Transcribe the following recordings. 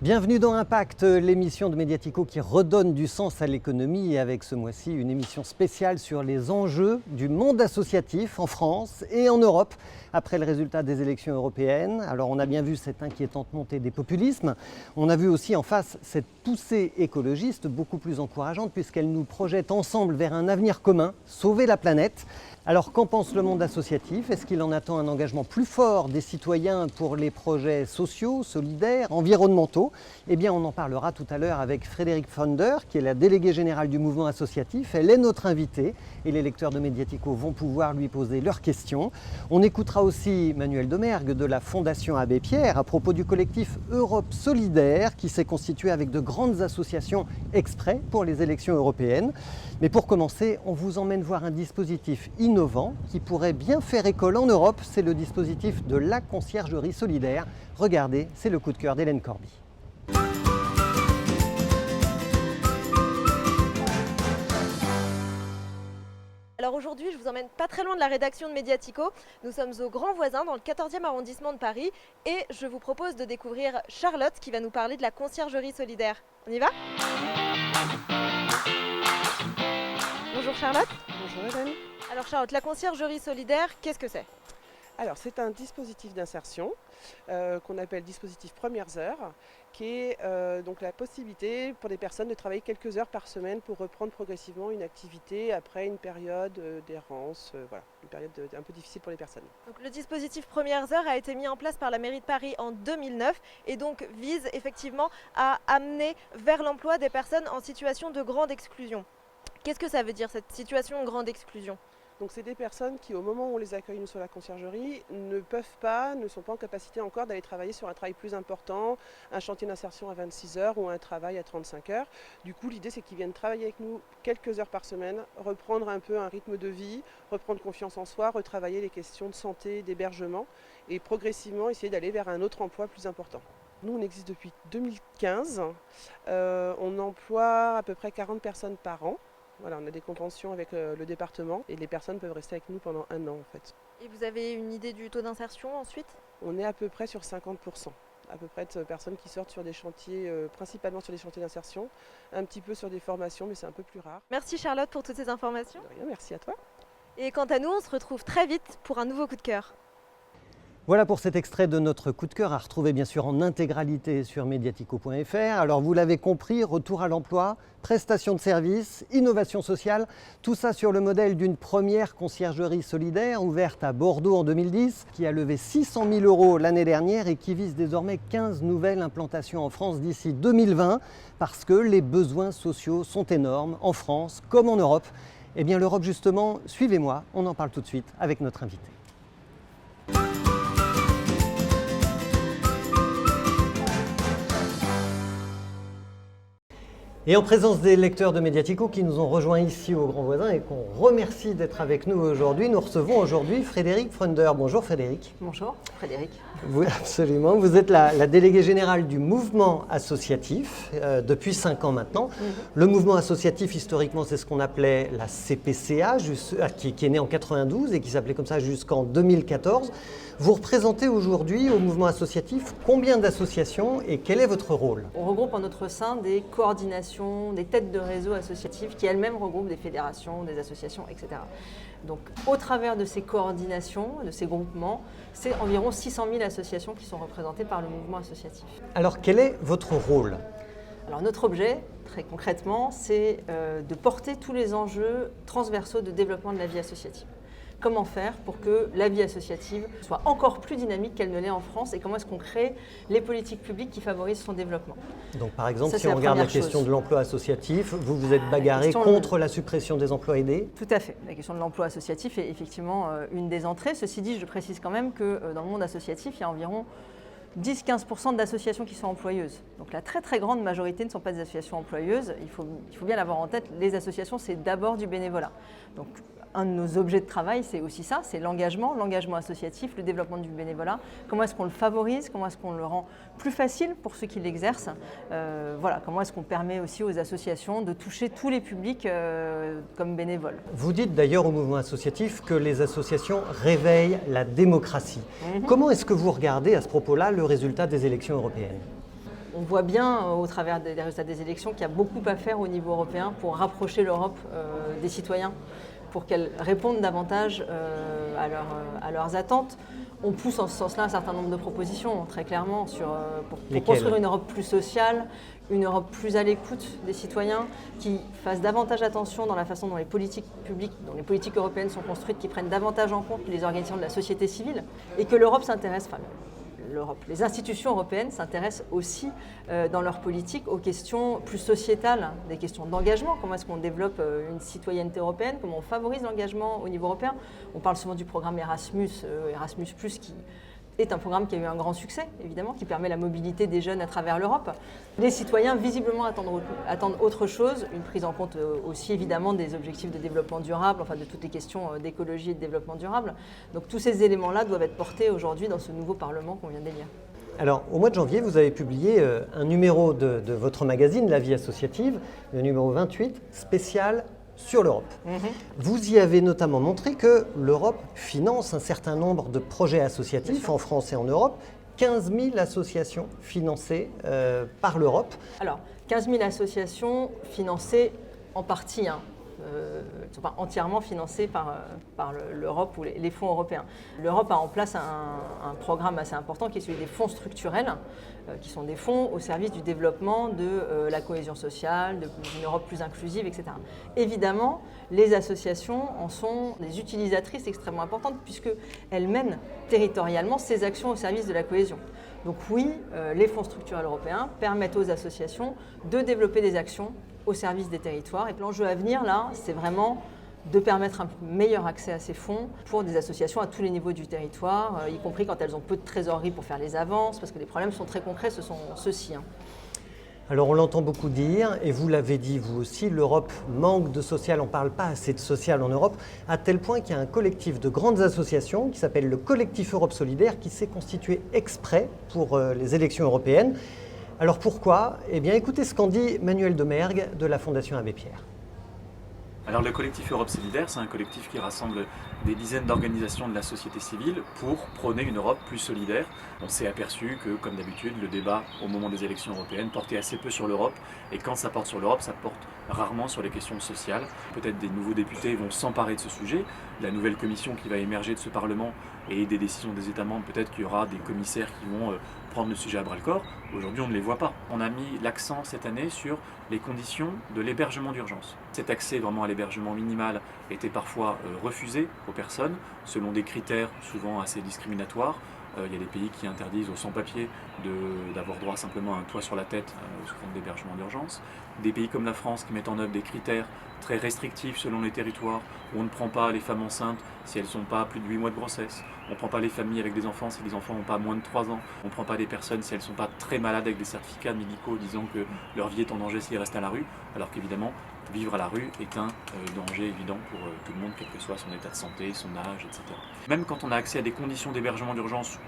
Bienvenue dans Impact, l'émission de Mediatico qui redonne du sens à l'économie et avec ce mois-ci une émission spéciale sur les enjeux du monde associatif en France et en Europe après le résultat des élections européennes. Alors on a bien vu cette inquiétante montée des populismes, on a vu aussi en face cette poussée écologiste beaucoup plus encourageante puisqu'elle nous projette ensemble vers un avenir commun, sauver la planète. Alors qu'en pense le monde associatif? Est-ce qu'il en attend un engagement plus fort des citoyens pour les projets sociaux, solidaires, environnementaux? Eh bien on en parlera tout à l'heure avec Frédérique Pfonder, qui est la déléguée générale du mouvement associatif. Elle est notre invitée et les lecteurs de Mediatico vont pouvoir lui poser leurs questions. On écoutera aussi Manuel Domergue de la Fondation Abbé Pierre à propos du collectif Europe Solidaire qui s'est constitué avec de grandes associations exprès pour les élections européennes. Mais pour commencer, on vous emmène voir un dispositif innovant qui pourrait bien faire école en Europe. C'est le dispositif de la conciergerie solidaire. Regardez, c'est le coup de cœur d'Hélène Corby. Alors aujourd'hui, je vous emmène pas très loin de la rédaction de Mediatico. Nous sommes au Grand Voisin, dans le 14e arrondissement de Paris. Et je vous propose de découvrir Charlotte qui va nous parler de la conciergerie solidaire. On y va ? Bonjour Charlotte. Bonjour Hélène. Alors Charlotte, la conciergerie solidaire, qu'est-ce que c'est ? Alors c'est un dispositif d'insertion qu'on appelle dispositif premières heures, qui est donc la possibilité pour des personnes de travailler quelques heures par semaine pour reprendre progressivement une activité après une période d'errance, voilà, une période un peu difficile pour les personnes. Donc, le dispositif premières heures a été mis en place par la mairie de Paris en 2009 et donc vise effectivement à amener vers l'emploi des personnes en situation de grande exclusion. Qu'est-ce que ça veut dire cette situation de grande exclusion ? Donc c'est des personnes qui, au moment où on les accueille nous sur la conciergerie, ne sont pas en capacité encore d'aller travailler sur un travail plus important, un chantier d'insertion à 26 heures ou un travail à 35 heures. Du coup, l'idée c'est qu'ils viennent travailler avec nous quelques heures par semaine, reprendre un peu un rythme de vie, reprendre confiance en soi, retravailler les questions de santé, d'hébergement et progressivement essayer d'aller vers un autre emploi plus important. Nous, on existe depuis 2015. On emploie à peu près 40 personnes par an. Voilà, on a des conventions avec le département et les personnes peuvent rester avec nous pendant un an en fait. Et vous avez une idée du taux d'insertion ensuite ? On est à peu près sur 50%, à peu près de personnes qui sortent sur des chantiers, principalement sur des chantiers d'insertion, un petit peu sur des formations mais c'est un peu plus rare. Merci Charlotte pour toutes ces informations. De rien, merci à toi. Et quant à nous, on se retrouve très vite pour un nouveau coup de cœur. Voilà pour cet extrait de notre coup de cœur à retrouver bien sûr en intégralité sur mediatico.fr. Alors vous l'avez compris, retour à l'emploi, prestations de services, innovation sociale, tout ça sur le modèle d'une première conciergerie solidaire ouverte à Bordeaux en 2010, qui a levé 600 000 € l'année dernière et qui vise désormais 15 nouvelles implantations en France d'ici 2020 parce que les besoins sociaux sont énormes en France comme en Europe. Eh bien l'Europe justement, suivez-moi, on en parle tout de suite avec notre invité. Et en présence des lecteurs de Mediatico qui nous ont rejoints ici au Grand Voisin et qu'on remercie d'être avec nous aujourd'hui, nous recevons aujourd'hui Frédérique Pfonder. Bonjour Frédérique. Bonjour Frédéric. Oui, absolument. Vous êtes la déléguée générale du mouvement associatif depuis 5 ans maintenant. Le mouvement associatif, historiquement, c'est ce qu'on appelait la CPCA, qui est né en 92 et qui s'appelait comme ça jusqu'en 2014. Vous représentez aujourd'hui au mouvement associatif combien d'associations et quel est votre rôle ? On regroupe en notre sein des coordinations, des têtes de réseau associatifs qui elles-mêmes regroupent des fédérations, des associations, etc. Donc au travers de ces coordinations, de ces groupements, c'est environ 600 000 associations qui sont représentées par le mouvement associatif. Alors quel est votre rôle ? Alors notre objet, très concrètement, c'est de porter tous les enjeux transversaux de développement de la vie associative. Comment faire pour que la vie associative soit encore plus dynamique qu'elle ne l'est en France et comment est-ce qu'on crée les politiques publiques qui favorisent son développement. Donc par exemple, Ça, si on regarde la question chose. de l'emploi associatif, vous vous êtes bagarré contre la suppression des emplois aidés ? Tout à fait. La question de l'emploi associatif est effectivement une des entrées. Ceci dit, je précise quand même que dans le monde associatif, il y a environ 10-15% d'associations qui sont employeuses. Donc la très très grande majorité ne sont pas des associations employeuses. Il faut bien l'avoir en tête, les associations c'est d'abord du bénévolat. Donc un de nos objets de travail, c'est aussi ça, c'est l'engagement associatif, le développement du bénévolat. Comment est-ce qu'on le favorise, comment est-ce qu'on le rend plus facile pour ceux qui l'exercent. Voilà, comment est-ce qu'on permet aussi aux associations de toucher tous les publics comme bénévoles. Vous dites d'ailleurs au mouvement associatif que les associations réveillent la démocratie. Comment est-ce que vous regardez à ce propos-là le résultat des élections européennes ? On voit bien au travers des résultats des élections qu'il y a beaucoup à faire au niveau européen pour rapprocher l'Europe des citoyens, pour qu'elle réponde davantage à leurs attentes. On pousse en ce sens-là un certain nombre de propositions, très clairement, pour construire une Europe plus sociale, une Europe plus à l'écoute des citoyens, qui fasse davantage attention dans la façon dont les politiques publiques, dont les politiques européennes sont construites, qui prennent davantage en compte les organisations de la société civile, et que l'Europe s'intéresse, les institutions européennes s'intéressent aussi dans leur politique aux questions plus sociétales, des questions d'engagement. Comment est-ce qu'on développe une citoyenneté européenne? Comment on favorise l'engagement au niveau européen? On parle souvent du programme Erasmus, qui est un programme qui a eu un grand succès, évidemment, qui permet la mobilité des jeunes à travers l'Europe. Les citoyens, visiblement, attendent autre chose, une prise en compte aussi, évidemment, des objectifs de développement durable, enfin de toutes les questions d'écologie et de développement durable. Donc tous ces éléments-là doivent être portés aujourd'hui dans ce nouveau Parlement qu'on vient d'élire. Alors, au mois de janvier, vous avez publié un numéro de votre magazine, La Vie associative, le numéro 28, spécial sur l'Europe. Vous y avez notamment montré que l'Europe finance un certain nombre de projets associatifs en France et en Europe, 15 000 associations financées par l'Europe. Alors, 15 000 associations financées en partie, ne sont pas entièrement financées par l'Europe ou les fonds européens. L'Europe a en place un programme assez important qui est celui des fonds structurels, qui sont des fonds au service du développement de la cohésion sociale, d'une Europe plus inclusive, etc. Évidemment, les associations en sont des utilisatrices extrêmement importantes puisqu'elles mènent territorialement ces actions au service de la cohésion. Donc oui, les fonds structurels européens permettent aux associations de développer des actions au service des territoires. Et l'enjeu à venir, là, c'est vraiment de permettre un meilleur accès à ces fonds pour des associations à tous les niveaux du territoire, y compris quand elles ont peu de trésorerie pour faire les avances, parce que les problèmes sont très concrets, ce sont ceux-ci. Alors on l'entend beaucoup dire, et vous l'avez dit vous aussi, l'Europe manque de social, on ne parle pas assez de social en Europe, à tel point qu'il y a un collectif de grandes associations qui s'appelle le Collectif Europe Solidaire, qui s'est constitué exprès pour les élections européennes. Alors pourquoi? Eh bien écoutez ce qu'en dit Manuel Demergue de la Fondation Abbé Pierre. Alors le collectif Europe Solidaire, c'est un collectif qui rassemble des dizaines d'organisations de la société civile pour prôner une Europe plus solidaire. On s'est aperçu que, comme d'habitude, le débat au moment des élections européennes portait assez peu sur l'Europe, et quand ça porte sur l'Europe, ça porte rarement sur les questions sociales. Peut-être des nouveaux députés vont s'emparer de ce sujet. La nouvelle commission qui va émerger de ce Parlement et des décisions des États membres, peut-être qu'il y aura des commissaires qui vont prendre le sujet à bras-le-corps. Aujourd'hui, on ne les voit pas. On a mis l'accent cette année sur les conditions de l'hébergement d'urgence. Cet accès vraiment à l'hébergement minimal était parfois refusé aux personnes selon des critères souvent assez discriminatoires. Il y a des pays qui interdisent aux sans-papiers d'avoir droit simplement à un toit sur la tête sous forme d'hébergement d'urgence. Des pays comme la France qui mettent en œuvre des critères très restrictifs selon les territoires, où on ne prend pas les femmes enceintes si elles ne sont pas plus de 8 mois de grossesse, on ne prend pas les familles avec des enfants si les enfants n'ont pas moins de 3 ans, on ne prend pas des personnes si elles ne sont pas très malades avec des certificats médicaux disant que leur vie est en danger s'ils restent à la rue, alors qu'évidemment, vivre à la rue est un danger évident pour tout le monde, quel que soit son état de santé, son âge, etc. Même quand on a accès à des conditions d'hébergement d'urgence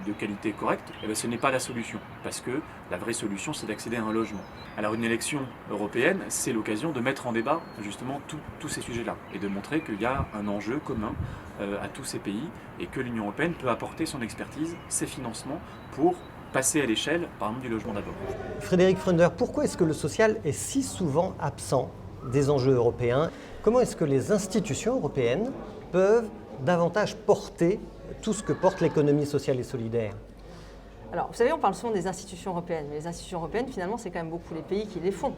de qualité correcte, ce n'est pas la solution, parce que la vraie solution, c'est d'accéder à un logement. Alors une élection européenne, c'est l'occasion de mettre en débat justement tous ces sujets-là, et de montrer qu'il y a un enjeu commun à tous ces pays, et que l'Union européenne peut apporter son expertise, ses financements, pour passer à l'échelle, par exemple, du logement d'abord. Frédéric Freunder, pourquoi est-ce que le social est si souvent absent des enjeux européens? Comment est-ce que les institutions européennes peuvent davantage porter tout ce que porte l'économie sociale et solidaire? Alors, vous savez, on parle souvent des institutions européennes, mais les institutions européennes, finalement, c'est quand même beaucoup les pays qui les font.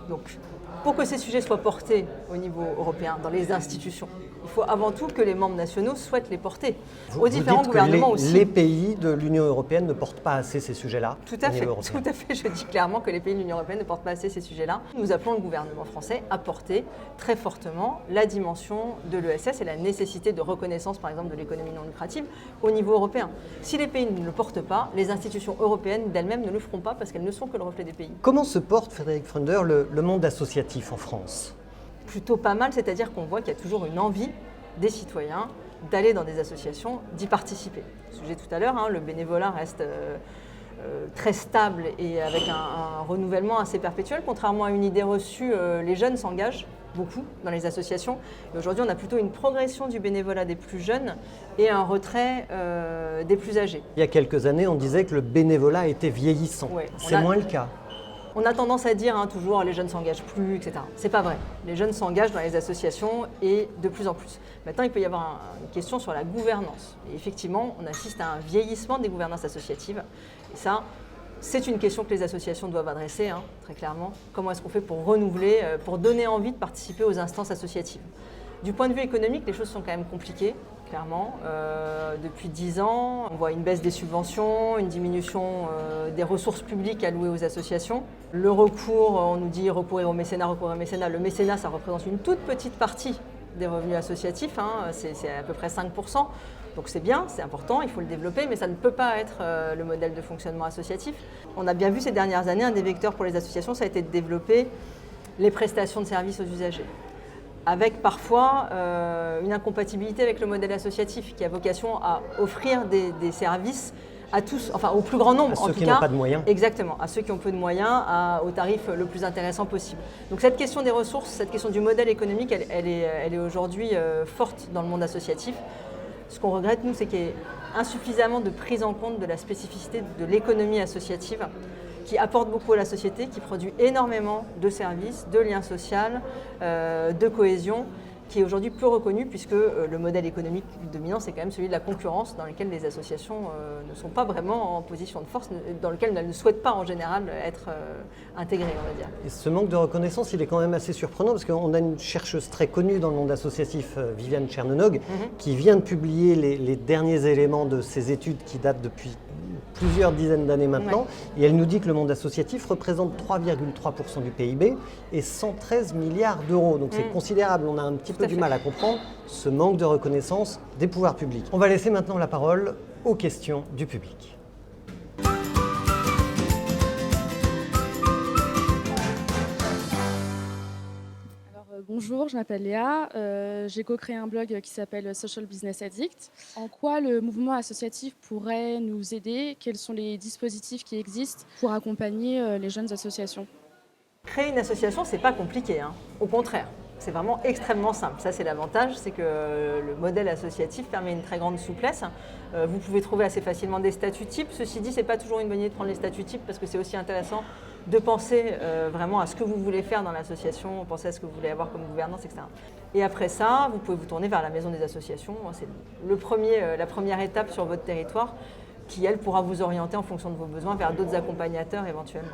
Donc, pour que ces sujets soient portés au niveau européen, dans les institutions, il faut avant tout que les membres nationaux souhaitent les porter. Aux différents gouvernements aussi. Les pays de l'Union européenne ne portent pas assez ces sujets-là. Tout à fait. Je dis clairement que les pays de l'Union européenne ne portent pas assez ces sujets-là. Nous appelons le gouvernement français à porter très fortement la dimension de l'ESS et la nécessité de reconnaissance, par exemple, de l'économie non lucrative au niveau européen. Si les pays ne le portent pas, les institutions européennes d'elles-mêmes ne le feront pas parce qu'elles ne sont que le reflet des pays. Comment se porte, Frédéric Freunder, le monde associatif en France? Plutôt pas mal, c'est-à-dire qu'on voit qu'il y a toujours une envie des citoyens d'aller dans des associations, d'y participer. Ce sujet tout à l'heure, le bénévolat reste très stable et avec un renouvellement assez perpétuel. Contrairement à une idée reçue, les jeunes s'engagent beaucoup dans les associations. Et aujourd'hui, on a plutôt une progression du bénévolat des plus jeunes et un retrait des plus âgés. Il y a quelques années, on disait que le bénévolat était vieillissant. Ouais, c'est moins le cas. On a tendance à dire toujours les jeunes ne s'engagent plus, etc. C'est pas vrai. Les jeunes s'engagent dans les associations et de plus en plus. Maintenant, il peut y avoir une question sur la gouvernance. Et effectivement, on assiste à un vieillissement des gouvernances associatives. Et ça, c'est une question que les associations doivent adresser, très clairement. Comment est-ce qu'on fait pour renouveler, pour donner envie de participer aux instances associatives? Du point de vue économique, les choses sont quand même compliquées. Clairement, depuis 10 ans, on voit une baisse des subventions, une diminution des ressources publiques allouées aux associations. Le recours, on nous dit recourir au mécénat, Le mécénat, ça représente une toute petite partie des revenus associatifs, c'est à peu près 5%. Donc c'est bien, c'est important, il faut le développer, mais ça ne peut pas être le modèle de fonctionnement associatif. On a bien vu ces dernières années, un des vecteurs pour les associations, ça a été de développer les prestations de services aux usagers, avec parfois une incompatibilité avec le modèle associatif qui a vocation à offrir des services à tous, enfin au plus grand nombre à en ceux tout qui cas. n'ont pas de moyens. Exactement, à ceux qui ont peu de moyens, au tarif le plus intéressant possible. Donc cette question des ressources, cette question du modèle économique, elle est aujourd'hui forte dans le monde associatif. Ce qu'on regrette, nous, c'est qu'il y ait insuffisamment de prise en compte de la spécificité de l'économie associative qui apporte beaucoup à la société, qui produit énormément de services, de liens sociaux, de cohésion, qui est aujourd'hui peu reconnu puisque le modèle économique dominant, c'est quand même celui de la concurrence dans lequel les associations ne sont pas vraiment en position de force, dans lequel elles ne souhaitent pas en général être intégrées, on va dire. Et ce manque de reconnaissance, il est quand même assez surprenant parce qu'on a une chercheuse très connue dans le monde associatif, Viviane Chernenog, qui vient de publier les derniers éléments de ses études qui datent depuis plusieurs dizaines d'années maintenant, ouais. Et elle nous dit que le monde associatif représente 3,3% du PIB et 113 milliards d'euros. Donc c'est considérable, on a un petit peu du mal à comprendre ce manque de reconnaissance des pouvoirs publics. On va laisser maintenant la parole aux questions du public. Bonjour, je m'appelle Léa, j'ai co-créé un blog qui s'appelle Social Business Addict. En quoi le mouvement associatif pourrait nous aider? Quels sont les dispositifs qui existent pour accompagner les jeunes associations? Créer une association, c'est pas compliqué, au contraire. C'est vraiment extrêmement simple. Ça, c'est l'avantage, c'est que le modèle associatif permet une très grande souplesse. Vous pouvez trouver assez facilement des statuts types. Ceci dit, c'est pas toujours une bonne idée de prendre les statuts types parce que c'est aussi intéressant de penser vraiment à ce que vous voulez faire dans l'association, penser à ce que vous voulez avoir comme gouvernance, etc. Et après ça, vous pouvez vous tourner vers la maison des associations. C'est la première étape sur votre territoire qui, elle, pourra vous orienter en fonction de vos besoins vers d'autres accompagnateurs éventuellement.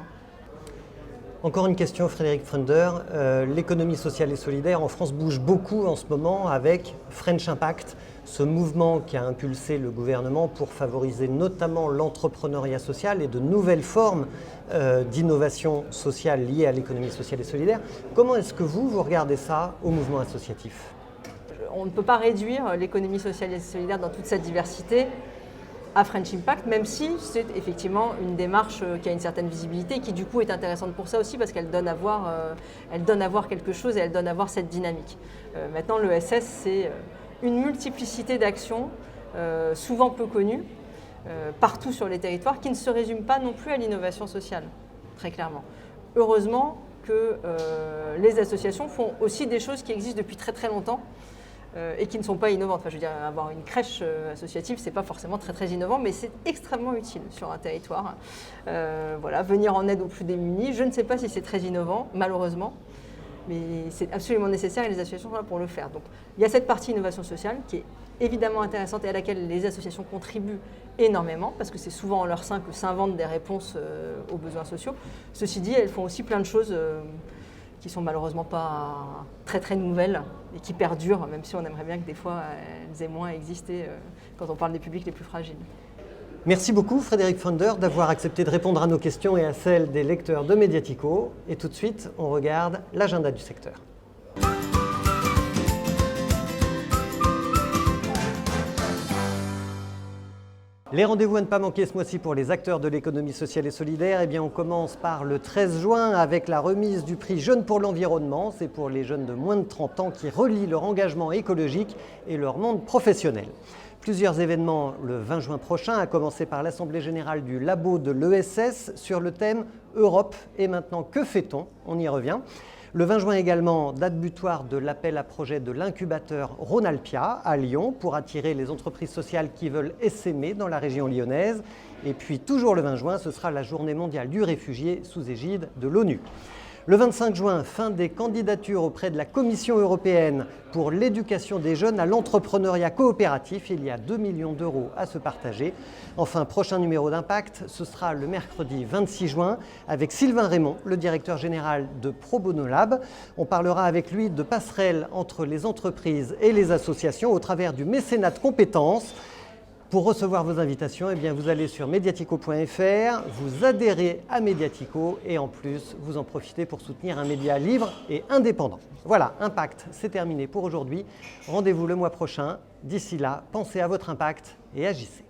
Encore une question, Frédéric Frender. L'économie sociale et solidaire en France bouge beaucoup en ce moment avec French Impact, ce mouvement qui a impulsé le gouvernement pour favoriser notamment l'entrepreneuriat social et de nouvelles formes d'innovation sociale liées à l'économie sociale et solidaire. Comment est-ce que vous regardez ça au mouvement associatif? On ne peut pas réduire l'économie sociale et solidaire dans toute sa diversité à French Impact, même si c'est effectivement une démarche qui a une certaine visibilité et qui du coup est intéressante pour ça aussi parce qu'elle donne à voir quelque chose et elle donne à voir cette dynamique. Maintenant, l'ESS, c'est une multiplicité d'actions, souvent peu connues, partout sur les territoires, qui ne se résument pas non plus à l'innovation sociale, très clairement. Heureusement que les associations font aussi des choses qui existent depuis très très longtemps, et qui ne sont pas innovantes. Enfin, je veux dire, avoir une crèche associative, c'est pas forcément très très innovant, mais c'est extrêmement utile sur un territoire. Voilà, venir en aide aux plus démunis, je ne sais pas si c'est très innovant, malheureusement, mais c'est absolument nécessaire et les associations sont là pour le faire. Donc, il y a cette partie innovation sociale qui est évidemment intéressante et à laquelle les associations contribuent énormément, parce que c'est souvent en leur sein que s'inventent des réponses aux besoins sociaux. Ceci dit, elles font aussi plein de choses qui sont malheureusement pas très très nouvelles et qui perdurent, même si on aimerait bien que des fois elles aient moins existé quand on parle des publics les plus fragiles. Merci beaucoup Frédéric Frender d'avoir accepté de répondre à nos questions et à celles des lecteurs de Mediatico. Et tout de suite, on regarde l'agenda du secteur. Les rendez-vous à ne pas manquer ce mois-ci pour les acteurs de l'économie sociale et solidaire, eh bien on commence par le 13 juin avec la remise du prix Jeunes pour l'environnement. C'est pour les jeunes de moins de 30 ans qui relient leur engagement écologique et leur monde professionnel. Plusieurs événements le 20 juin prochain, à commencer par l'Assemblée générale du Labo de l'ESS sur le thème Europe et maintenant que fait-on? On y revient. Le 20 juin également, date butoir de l'appel à projet de l'incubateur Rhône-Alpia à Lyon pour attirer les entreprises sociales qui veulent essaimer dans la région lyonnaise. Et puis toujours le 20 juin, ce sera la journée mondiale du réfugié sous égide de l'ONU. Le 25 juin, fin des candidatures auprès de la Commission européenne pour l'éducation des jeunes à l'entrepreneuriat coopératif. Il y a 2 millions d'euros à se partager. Enfin, prochain numéro d'Impact, ce sera le mercredi 26 juin avec Sylvain Raymond, le directeur général de Pro Bono Lab. On parlera avec lui de passerelles entre les entreprises et les associations au travers du mécénat de compétences. Pour recevoir vos invitations, eh bien, vous allez sur mediatico.fr, vous adhérez à Mediatico et en plus, vous en profitez pour soutenir un média libre et indépendant. Voilà, Impact, c'est terminé pour aujourd'hui. Rendez-vous le mois prochain. D'ici là, pensez à votre impact et agissez.